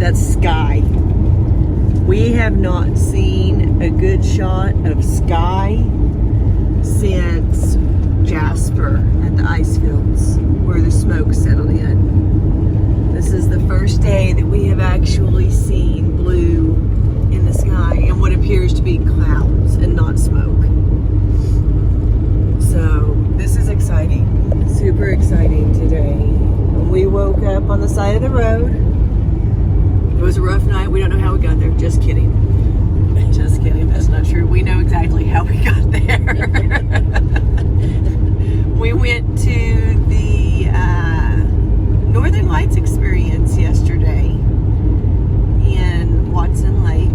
That's sky. We have not seen a good shot of sky since Jasper at the ice fields where the smoke settled in. This is the first day that we have actually seen blue in the sky and what appears to be clouds and not smoke. So this is exciting, super exciting today. We woke up on the side of the road. It was a rough night. We don't know how we got there. Just kidding. Just kidding. That's not true. We know exactly how we got there. We went to the Northern Lights experience yesterday in Watson Lake.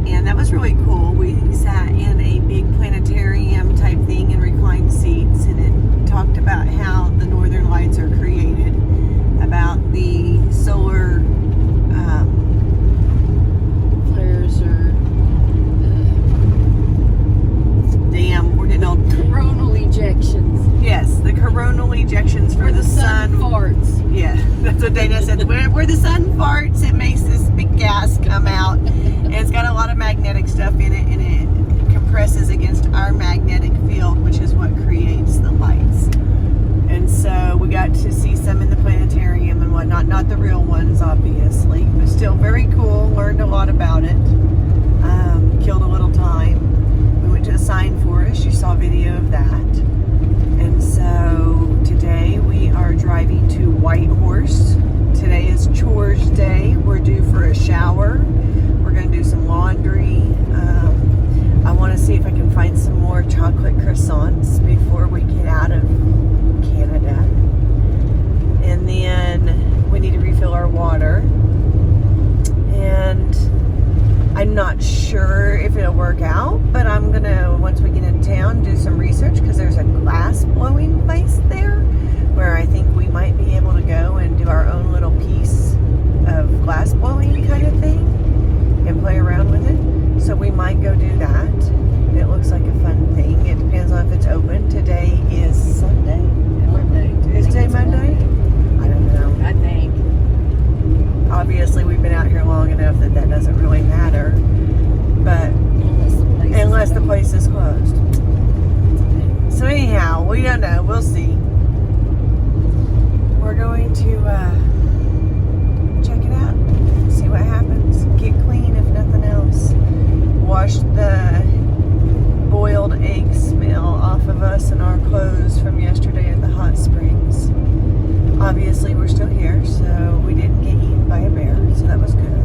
And that was really cool. We sat in a big planetarium type thing in reclined seats, and it talked about how the Northern Lights are created, about the solar flares or we're getting all coronal ejections. Yes, the coronal ejections for the sun farts. Yeah, that's what Dana said. Where the sun farts, it makes this big gas come out, and it's got a lot of magnetic stuff in it, and it compresses against our magnetic field, which is what creates the lights. And so we got to see some in the planetarium and whatnot, not the real ones, obviously, but still very cool. Learned a lot about it. Killed a little time. We went to a sign forest. You saw a video of that. And so today we are driving to Whitehorse. Today is chores day. We're due for a shower. We're going to do some laundry. I want to see if I can find some more chocolate croissants before we get out of Canada. And then we need to refill our water. And I'm not sure if it'll work out, but I'm going to, once we get in town, do some research, because there's a glass blowing place there where I think we might be able to go and do our own little piece of glass blowing kind of thing and play around with it. So we might go do that. It looks like a fun thing. It depends on if it's open. Today is Sunday. Monday. Is today Monday? I don't know. I think. Obviously, we've been out here long enough that that doesn't really matter. But unless the place is closed. So anyhow, we don't know. We'll see. We're going to check it out. See what happens. Get clean if nothing else. Wash the boiled egg smell off of us and our clothes from yesterday at the hot springs. Obviously, we're still here, so we didn't get eaten by a bear, so that was good.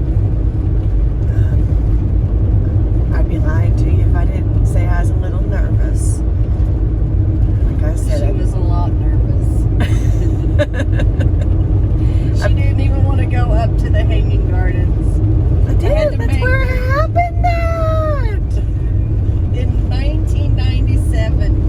I'd be lying to you if I didn't say I was a little nervous. Like I said, She was a lot nervous. She didn't even want to go up to the Hanging Gardens. I did. That's where it happened at. In 1997.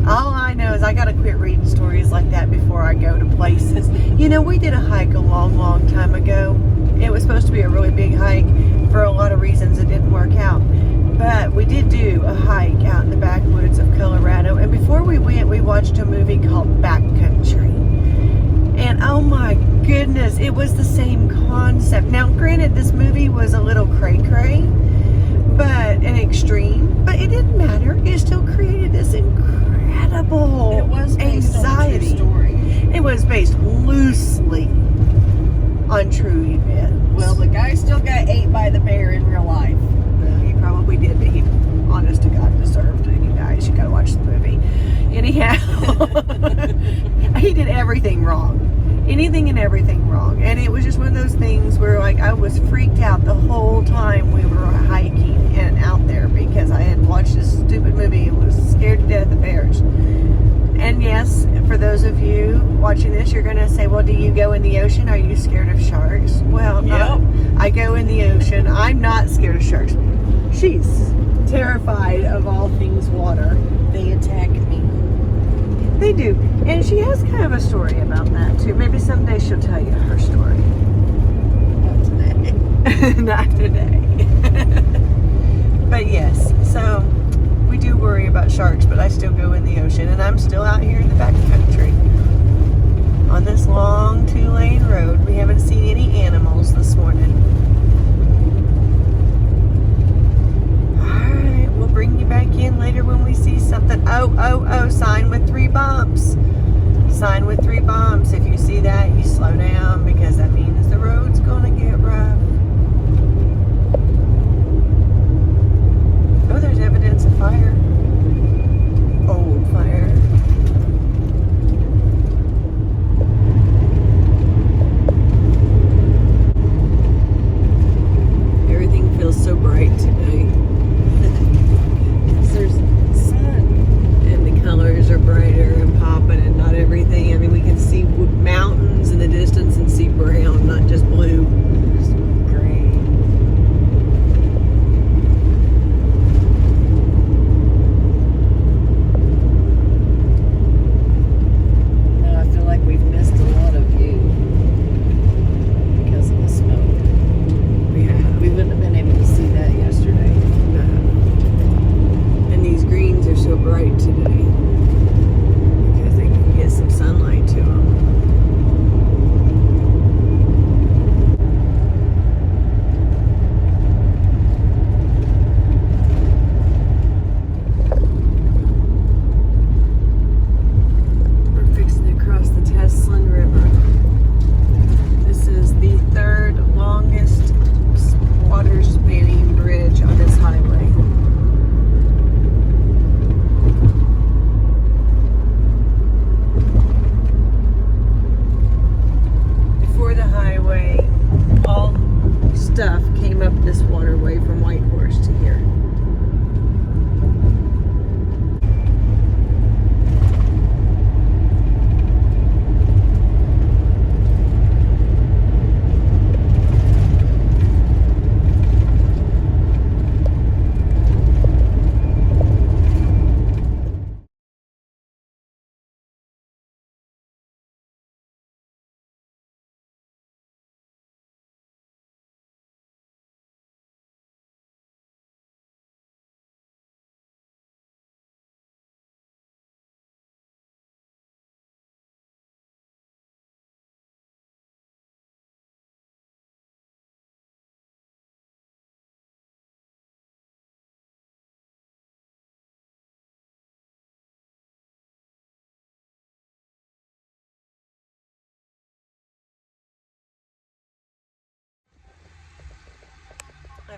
All I know is I gotta quit reading stories like that before I go to places. You know, we did a hike a long, long time ago. It was supposed to be a really big hike. For a lot of reasons, it didn't work out. But we did do a hike out in the backwoods of Colorado. And before we went, we watched a movie called Backcountry. And oh my goodness, it was the same concept. Now, granted, this movie was a little cray-cray, but an extreme. But it didn't matter. It still created this incredible It was based anxiety. on a true story. It was based loosely on true events. Well, the guy still got ate by the bear in real life. Well, he probably did, but he, honest to God, deserved it. You guys, you gotta watch the movie. Anyhow, he did everything wrong. Anything and everything wrong. And it was just one of those things where, like, I was freaked out the whole time we were hiking and out there because I had watched this stupid movie and was scared to death of bears. And yes, for those of you watching this, you're going to say, well, do you go in the ocean? Are you scared of sharks? Well, no. I go in the ocean. I'm not scared of sharks. She's terrified of all things water. They attacked me. They do. And she has kind of a story about that, too. Maybe someday she'll tell you her story. Not today. Not today. But yes, so we do worry about sharks, but I still go in the ocean, and I'm still out here in the backcountry on this long 2-lane road. We haven't seen any animals.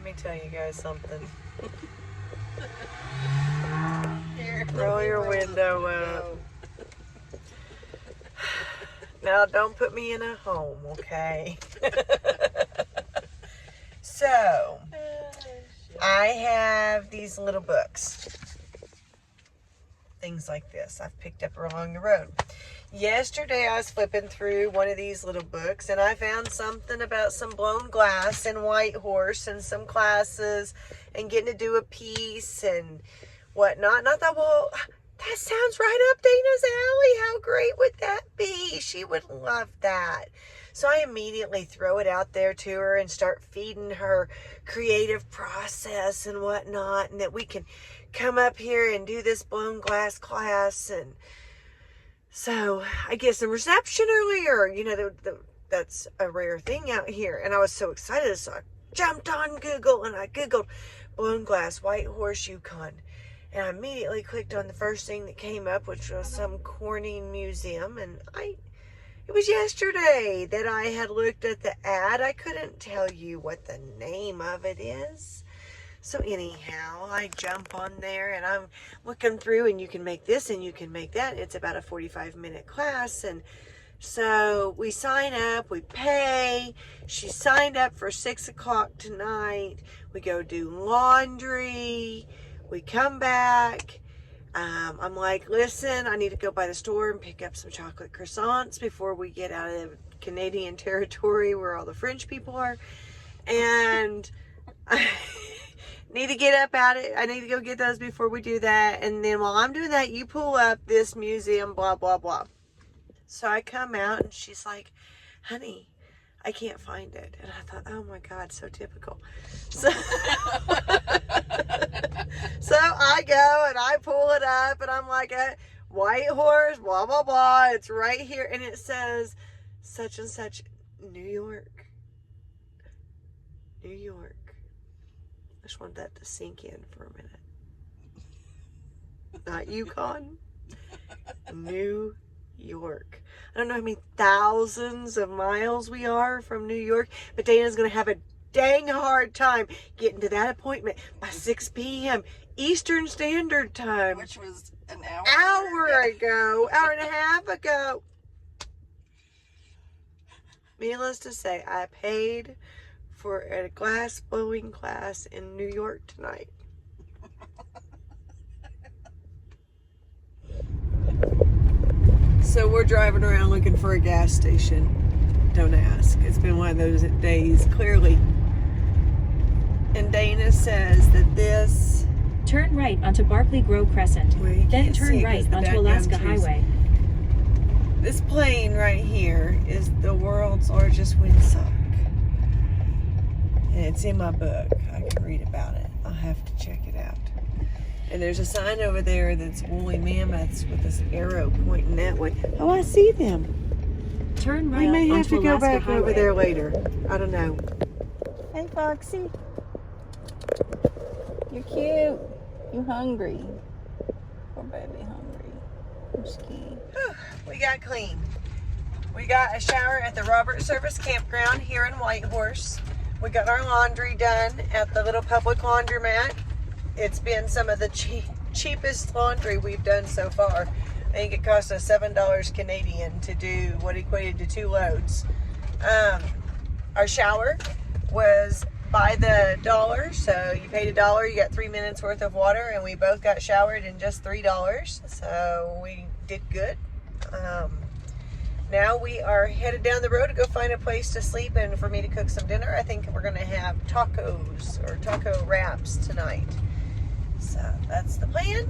me tell you guys something. Here, Roll your window up. Now, don't put me in a home, okay? So, I have these little books. Things like this I've picked up along the road. Yesterday, I was flipping through one of these little books, and I found something about some blown glass and Whitehorse and some classes and getting to do a piece and whatnot. And I thought, well, that sounds right up Dana's alley. How great would that be? She would love that. So I immediately throw it out there to her and start feeding her creative process and whatnot, and that we can come up here and do this blown glass class. And so I get some reception earlier. You know, that's a rare thing out here. And I was so excited. So I jumped on Google and I Googled blown glass Whitehorse, Yukon. And I immediately clicked on the first thing that came up, which was some Corning museum. And it was yesterday that I had looked at the ad. I couldn't tell you what the name of it is. So anyhow, I jump on there and I'm looking through, and you can make this and you can make that. It's about a 45-minute class. And so we sign up, we pay. She signed up for 6 o'clock tonight. We go do laundry. We come back. I'm like, listen, I need to go by the store and pick up some chocolate croissants before we get out of Canadian territory where all the French people are. And I need to get up at it. I need to go get those before we do that. And then while I'm doing that, you pull up this museum, blah, blah, blah. So I come out and she's like, honey, I can't find it. And I thought, oh my God, so typical. So, so I go and I pull it up and I'm like, Whitehorse, blah, blah, blah. It's right here. And it says such and such, New York. New York. I just want that to sink in for a minute. Not Yukon. New York. I don't know how many thousands of miles we are from New York, but Dana's going to have a dang hard time getting to that appointment by 6 p.m. Eastern Standard Time. which was an Hour and a half ago. Needless to say, I paid for a glass blowing class in New York tonight. So we're driving around looking for a gas station. Don't ask. It's been one of those days, clearly. And Dana says that this... Turn right onto Barclay Grove Crescent. Then turn right onto Alaska Highway. This plane right here is the world's largest windsock. And it's in my book. I can read about it. I'll have to check it out. And there's a sign over there that's woolly mammoths with this arrow pointing that way. Oh, I see them. Turn right We may have onto to go Alaska back Highway. over there later. I don't know. Hey, Foxy. You're cute. You hungry. Poor baby hungry. I'm scared. We got clean. We got a shower at the Robert Service Campground here in Whitehorse. We got our laundry done at the little public laundromat. It's been some of the cheapest laundry we've done so far. I think it cost us $7 Canadian to do what equated to 2 loads. Our shower was by the dollar, so you paid $1, you got 3 minutes worth of water, and we both got showered in just $3. So we did good. Now we are headed down the road to go find a place to sleep and for me to cook some dinner. I think we're gonna have tacos or taco wraps tonight. So that's the plan.